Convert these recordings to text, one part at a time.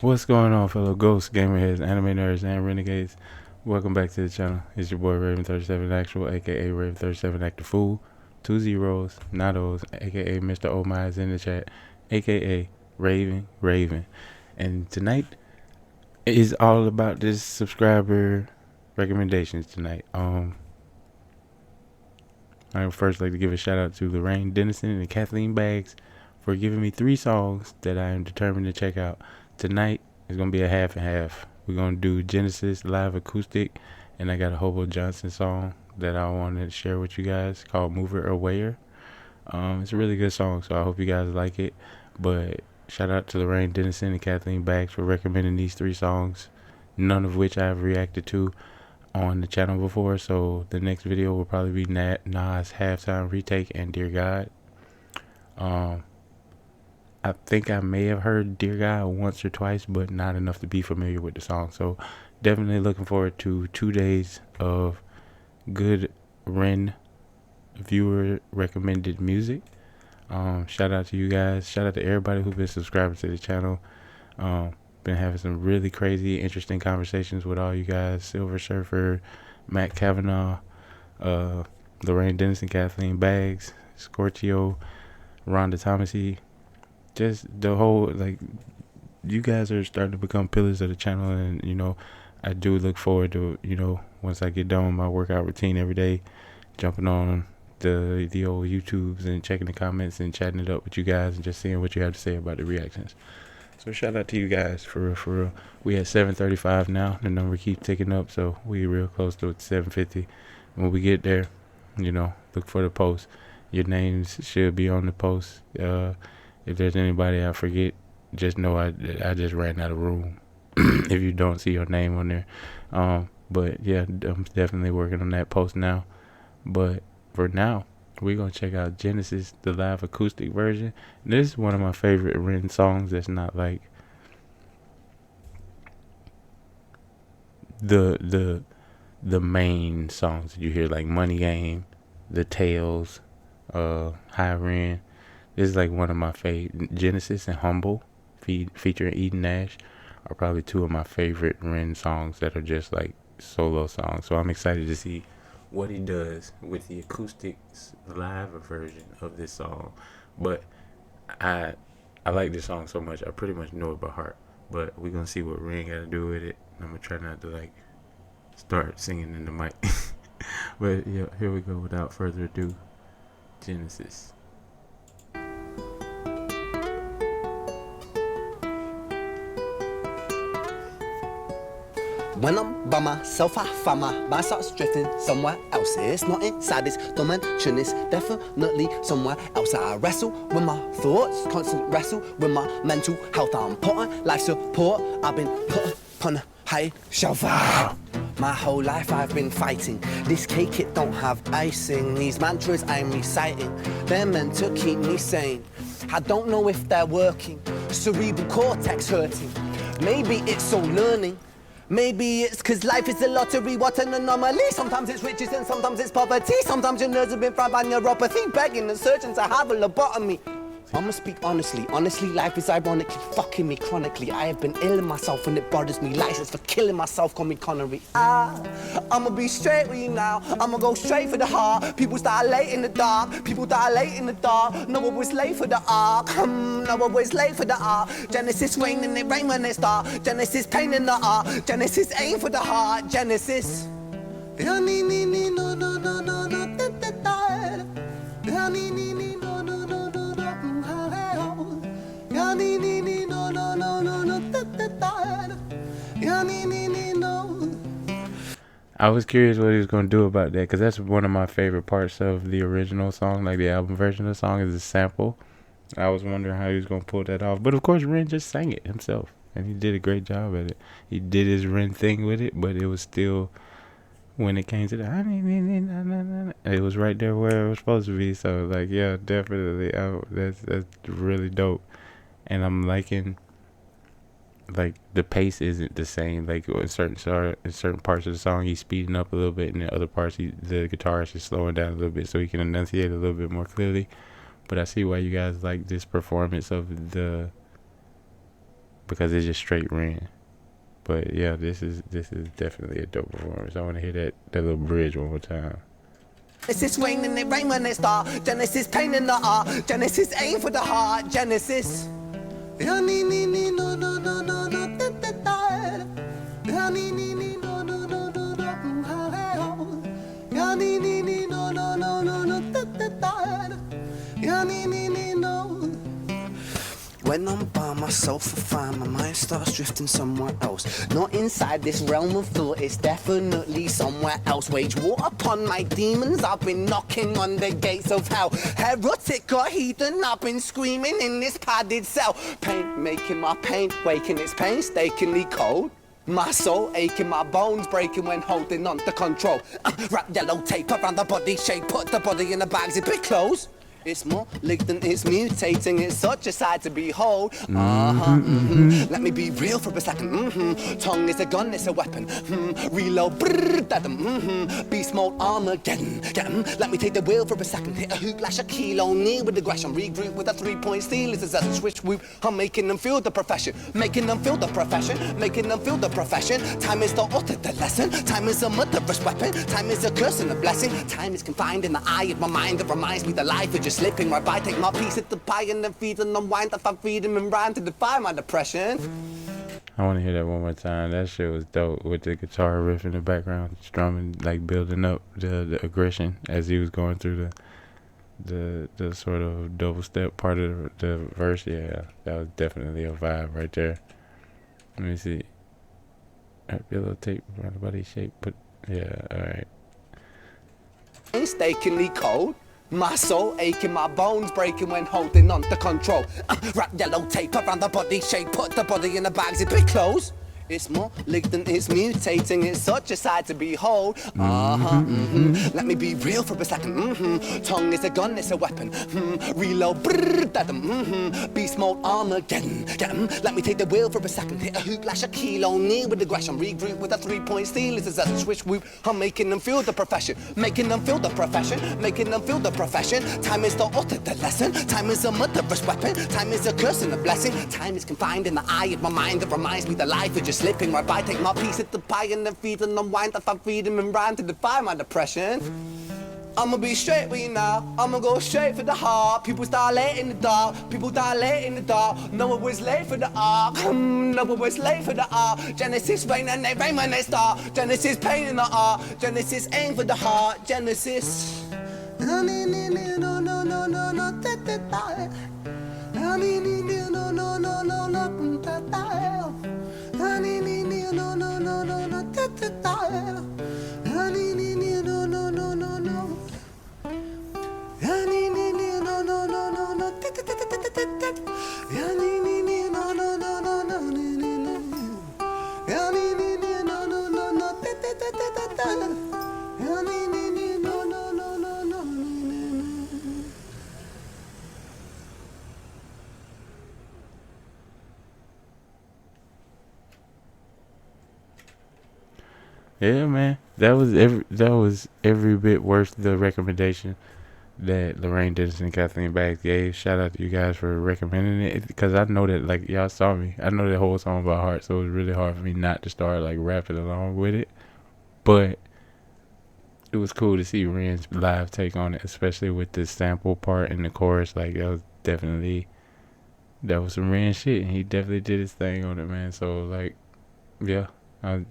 What's going on, fellow ghosts, gamerheads, anime nerds, and renegades? Welcome back to the channel. It's your boy Raven37 Actual, aka Raven37 Active Fool. 2 zeros, not O's, aka Mr. Oh My is in the chat, aka Raven. And tonight is all about this subscriber recommendations tonight. I would first like to give a shout out to Lorraine Dennison and Kathleen Baggs for giving me 3 songs that I am determined to check out. Tonight is going to be a half and half. We're going to do Genesis live acoustic, and I got a Hobo Johnson song that I wanted to share with you guys called Moverawayer. It's a really good song, so I hope you guys like it. But shout out to Lorraine Dennison and Kathleen Baggs for recommending these 3 songs, none of which I've reacted to on the channel before. So the next video will probably be Nas halftime retake and Dear God. I think I may have heard Dear God once or twice, but not enough to be familiar with the song. So definitely looking forward to 2 days of good Ren viewer recommended music. Shout out to you guys. Shout out to everybody who's been subscribing to the channel. Been having some really crazy, interesting conversations with all you guys. Silver Surfer, Matt Kavanaugh, Lorraine Dennison, Kathleen Baggs, Scortio, Rhonda Thomasy. Just the whole, like, you guys are starting to become pillars of the channel, and I do look forward to, once I get done with my workout routine every day, jumping on the old YouTubes and checking the comments and chatting it up with you guys and just seeing what you have to say about the reactions. So shout out to you guys for real. We at 735 now. The number keeps ticking up, so we real close to 750. When we get there, look for the post. Your names should be on the post. If there's anybody I forget, just know I just ran out of room. If you don't see your name on there, but yeah, I'm definitely working on that post now. But for now, we're gonna check out Genesis, the live acoustic version. This is one of my favorite Ren songs. That's not like the main songs that you hear, like Money Game, The Tales, High Ren. This is like one of my favorite. Genesis and Humble, featuring Eden Nash, are probably 2 of my favorite Ren songs that are just like solo songs. So I'm excited to see what he does with the acoustic live version of this song. But I like this song so much, I pretty much know it by heart. But we're gonna see what Ren got to do with it. I'm gonna try not to like start singing in the mic. But yeah, here we go. Without further ado, Genesis. When I'm by myself, I find my mind starts drifting somewhere else. It's not inside this dimension, it's definitely somewhere else. I wrestle with my thoughts, constant wrestle with my mental health. I'm put on life support, I've been put upon a high shelf. My whole life I've been fighting. This cake, it don't have icing. These mantras I'm reciting, they're meant to keep me sane. I don't know if they're working, cerebral cortex hurting. Maybe it's all learning. Maybe it's cause life is a lottery, what an anomaly. Sometimes it's riches and sometimes it's poverty. Sometimes your nerves have been fried by neuropathy, begging and searching to have a lobotomy. I'ma speak honestly, life is ironically fucking me chronically. I have been ill in myself and it bothers me. License for killing myself, call me Connery. I'ma be straight with you now, I'ma go straight for the heart. People start late in the dark, people die late in the dark. No one was late for the ark, no one was late for the ark. Genesis rain and it rain when it start. Genesis pain in the art, Genesis aim for the heart. Genesis. I was curious what he was going to do about that, because that's one of my favorite parts of the original song, like the album version of the song, is the sample. I was wondering how he was going to pull that off. But of course, Ren just sang it himself, and he did a great job at it. He did his Ren thing with it, but it was still, when it came to the, it was right there where it was supposed to be. So, like, yeah, definitely. That's really dope. And I'm liking, like, the pace isn't the same. Like in certain parts of the song, he's speeding up a little bit, and in other parts, the guitarist is slowing down a little bit so he can enunciate a little bit more clearly. But I see why you guys like this performance of the because it's just straight Ren. But yeah, this is definitely a dope performance. I want to hear that little bridge one more time. Genesis rain and it rain when it start. Genesis pain in the art. Genesis aim for the heart. Genesis. No no no no no no no no no. When I'm by myself, I find my mind starts drifting somewhere else. Not inside this realm of thought, it's definitely somewhere else. Wage war upon my demons, I've been knocking on the gates of hell. Heretic or heathen, I've been screaming in this padded cell. Pain making my pain, waking it's painstakingly cold. My soul aching, my bones breaking when holding on to control. Wrap yellow tape around the body shape, put the body in the bags, it's bit close. It's more malignant, it's mutating, it's such a sight to behold. Let me be real for a second. Tongue is a gun, it's a weapon. Reload, beast mode, Armageddon. Let me take the wheel for a second. Hit a hoop, lash a kilo, knee with aggression. Regroup with a 3-point steal, it's a switch whoop. I'm making them feel the profession, making them feel the profession, making them feel the profession. Time is the author, the lesson. Time is a murderous weapon. Time is a curse and a blessing. Time is confined in the eye of my mind that reminds me that life is just slipping right by. Take my piece of the pie and then feed and unwind. If I feed him and rhyme to defy my depression. I want to hear that one more time. That shit was dope with the guitar riff in the background, strumming, like building up the aggression as he was going through the sort of double step part of the verse. Yeah, that was definitely a vibe right there. Let me see. Wrap your little tape around the body shape, but yeah, alright. Painstakingly cold. My soul aching, my bones breaking when holding on to control. Wrap yellow tape around the body shape, put the body in the bags, it's bit close. It's more malignant, it's mutating, it's such a sight to behold. Let me be real for a second. Tongue is a gun, it's a weapon. Reload, beast mode, Armageddon. Let me take the wheel for a second. Hit a hoop, lash a kilo, knee with aggression. Regroup with a 3-point steal, it's a switch whoop. I'm making them feel the profession, making them feel the profession, making them feel the profession. Time is the author, the lesson. Time is a murderous weapon. Time is a curse and a blessing. Time is confined in the eye of my mind that reminds me that life is just slipping right by. Take my piece of the pie and then feed and unwind. If I feed him and rhyme to defy my depression. I'ma be straight with you now, I'ma go straight for the heart. People start late in the dark, people die late in the dark. No one was late for the ark, no one was late for the ark. Genesis rain and they rain when they start. Genesis pain in the art, Genesis aim for the heart. Genesis. No no no no no no no no no no Yeah, man, that was every bit worth the recommendation that Lorraine Dennison and Kathleen Baggs gave. Shout out to you guys for recommending it, because I know that, like, y'all saw me. I know that whole song by heart, so it was really hard for me not to start like rapping along with it. But it was cool to see Ren's live take on it, especially with the sample part in the chorus. Like, that was some Ren shit, and he definitely did his thing on it, man. So, like, yeah, that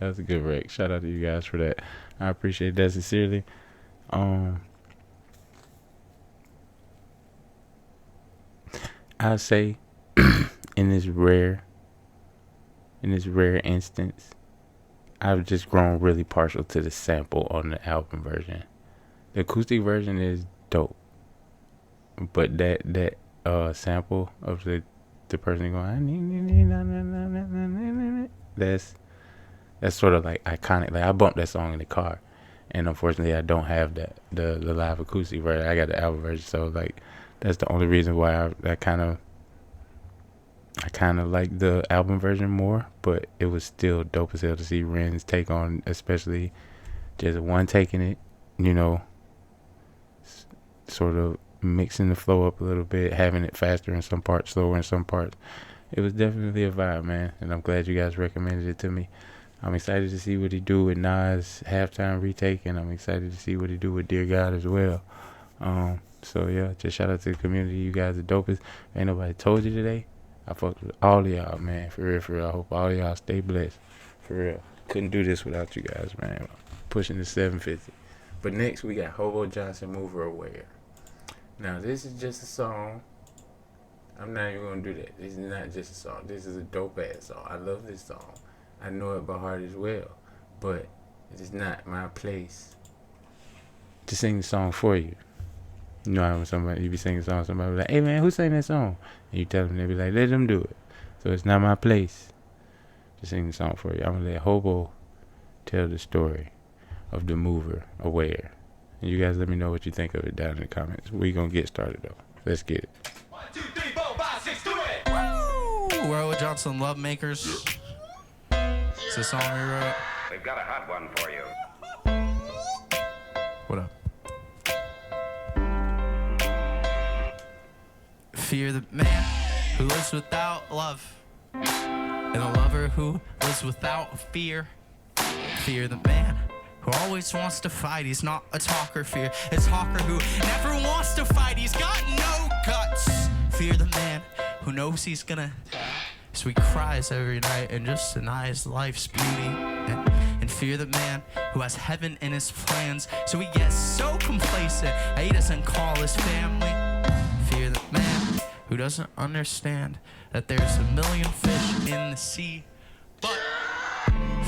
was a good rec. Shout out to you guys for that. I appreciate that sincerely. I'd say in this rare instance, I've just grown really partial to the sample on the album version. The acoustic version is dope, but that sample of the person going, that's sort of like iconic. Like, I bumped that song in the car, and unfortunately I don't have the live acoustic version. I got the album version, so like that's the only reason why I kind of like the album version more. But it was still dope as hell to see Ren's take on, especially just one taking it, sort of mixing the flow up a little bit, having it faster in some parts, slower in some parts, it was definitely a vibe, man. And I'm glad you guys recommended it to me. I'm excited to see what he do with Nas halftime retake, and I'm excited to see what he do with Dear God as well. So yeah, just shout out to the community. You guys are dopest. Ain't nobody told you today. I fucked with all of y'all, man. For real, for real. I hope all of y'all stay blessed. For real. Couldn't do this without you guys, man. Pushing the 750. But next we got Hobo Johnson, Moverawayer. Now this is just a song. I'm not even gonna do that. This is not just a song. This is a dope ass song. I love this song. I know it by heart as well. But it is not my place to sing the song for you. You know how when somebody, you be singing a song, somebody be like, hey man, who sang that song? And you tell them, they be like, let them do it. So it's not my place to sing the song for you. I'm gonna let Hobo tell the story of the Moverawayer. And you guys let me know what you think of it down in the comments. We gonna get started though. Let's get it. 1, 2, 3, 4, 5, 6, do it! Woo! Rowan Johnson, Love Makers. It's a song we wrote. We've got a hot one for you. What up? Fear the man who lives without love, and the lover who lives without fear. Fear the man who always wants to fight. He's not a talker. Fear a talker who never wants to fight. He's got no guts. Fear the man who knows he's gonna die, so he cries every night and just denies life's beauty. And fear the man who has heaven in his plans, so he gets so complacent that he doesn't call his family. Fear the man who doesn't understand that there's a million fish in the sea. But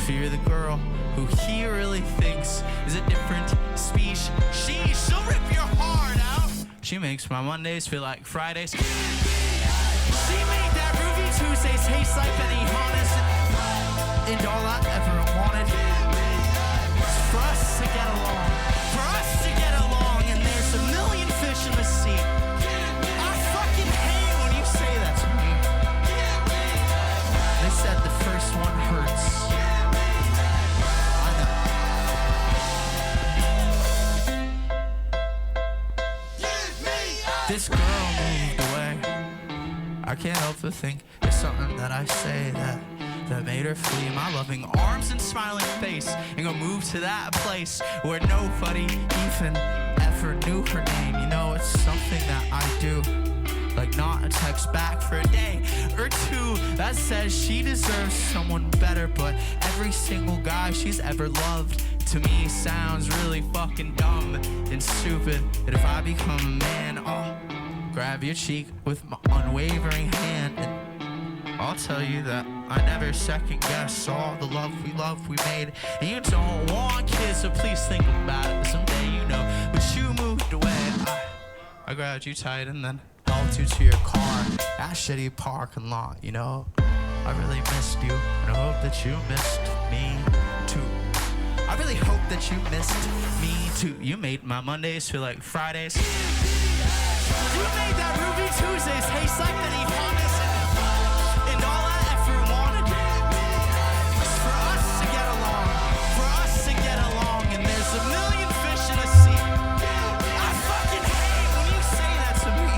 fear the girl who he really thinks is a different species. She'll rip your heart out. She makes my Mondays feel like Fridays. She made that Ruby Tuesdays taste like Benihana's. And all I ever wanted was for us to get along. For us to get along. And there's a million fish in the sea. I fucking hate when you say that to me. They said the first one hurts. This girl moved away. I can't help but think it's something that I say that made her flee my loving arms and smiling face, and go move to that place where nobody even ever knew her name. You know, it's something that I do, like not a text back for a day or two that says she deserves someone better. But every single guy she's ever loved to me sounds really fucking dumb and stupid. And if I become a man, I'll grab your cheek with my unwavering hand, and I'll tell you that I never second guess all the love we made. And you don't want kids, so please think about it someday, you know. But you moved away. I grabbed you tight and then helped you to your car, that shitty parking lot, you know. I really missed you, and I hope that you missed me too. I really hope that you missed me too. You made my Mondays feel like Fridays. You made that Ruby Tuesdays taste like Benihana's. And all I ever wanted was for us to get along. For us to get along. And there's a million fish in the sea. I fucking hate when you say that to me.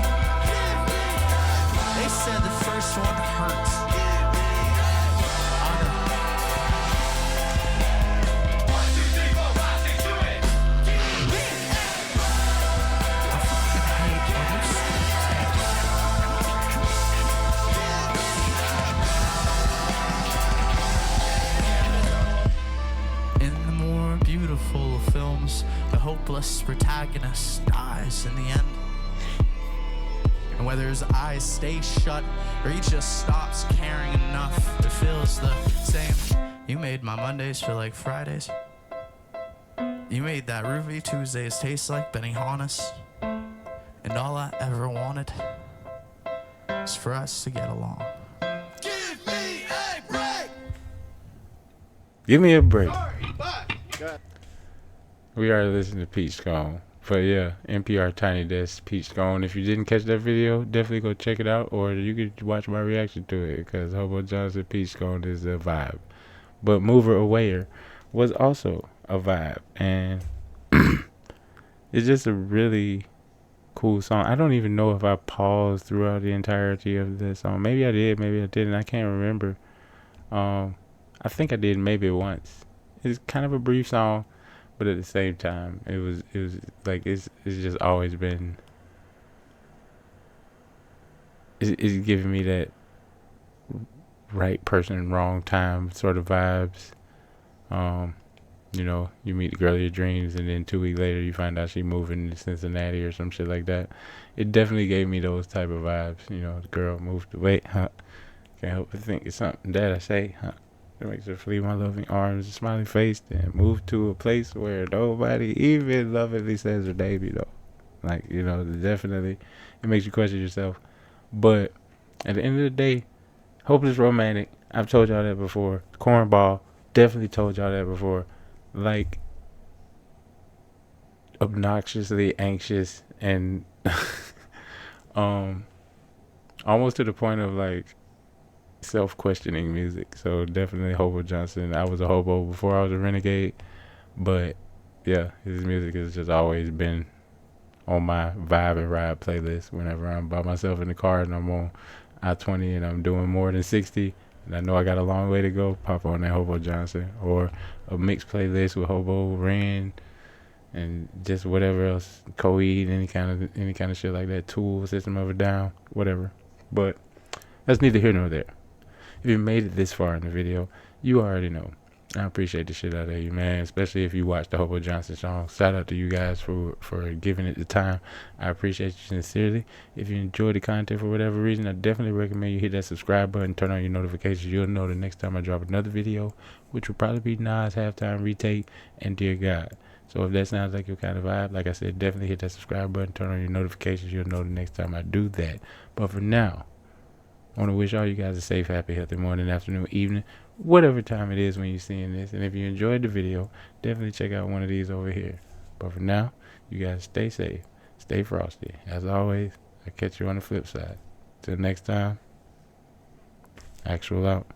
They said the first one hurts. Films, the hopeless protagonist dies in the end. And whether his eyes stay shut or he just stops caring enough, it feels the same. You made my Mondays feel like Fridays. You made that Ruby Tuesdays taste like Benihana's. And all I ever wanted is for us to get along. Give me a break! Give me a break. We already listened to Peach Scone. But yeah, NPR Tiny Desk Peach Scone. If you didn't catch that video, definitely go check it out. Or you could watch my reaction to it, because Hobo Johnson Peach Scone is a vibe. But Moverawayer was also a vibe. And it's just a really cool song. I don't even know if I paused throughout the entirety of the song. Maybe I did, maybe I didn't. I can't remember. I think I did maybe once. It's kind of a brief song, but at the same time, it was like it's just always been. It's giving me that right person, wrong time sort of vibes. You know, you meet the girl of your dreams, and then 2 weeks later, you find out she moving to Cincinnati or some shit like that. It definitely gave me those type of vibes. You know, the girl moved away. Huh? Can't help but think it's something that I say. Huh? It makes her flee my loving arms and smiling face, then move to a place where nobody even lovingly says her name. You know, like you know, definitely, it makes you question yourself. But at the end of the day, hopeless romantic. I've told y'all that before. Cornball. Definitely told y'all that before. Like, obnoxiously anxious and almost to the point of like self-questioning music. So definitely Hobo Johnson. I was a hobo before I was a renegade, but yeah, his music has just always been on my vibe and ride playlist whenever I'm by myself in the car and I'm on I-20 and I'm doing more than 60 and I know I got a long way to go. Pop on that Hobo Johnson or a mixed playlist with Hobo, Ren, and just whatever else, Coed, any kind of shit like that. Tool, System of a Down, whatever. But that's neither here nor there. If you made it this far in the video, you already know. I appreciate the shit out of you, man. Especially if you watch the Hobo Johnson song. Shout out to you guys for giving it the time. I appreciate you sincerely. If you enjoy the content for whatever reason, I definitely recommend you hit that subscribe button, turn on your notifications. You'll know the next time I drop another video, which will probably be Nas halftime retake and Dear God. So if that sounds like your kind of vibe, like I said, definitely hit that subscribe button, turn on your notifications. You'll know the next time I do that. But for now, I want to wish all you guys a safe, happy, healthy morning, afternoon, evening, whatever time it is when you're seeing this. And if you enjoyed the video, definitely check out one of these over here. But for now, you guys stay safe, stay frosty. As always, I'll catch you on the flip side. Till next time, Actual out.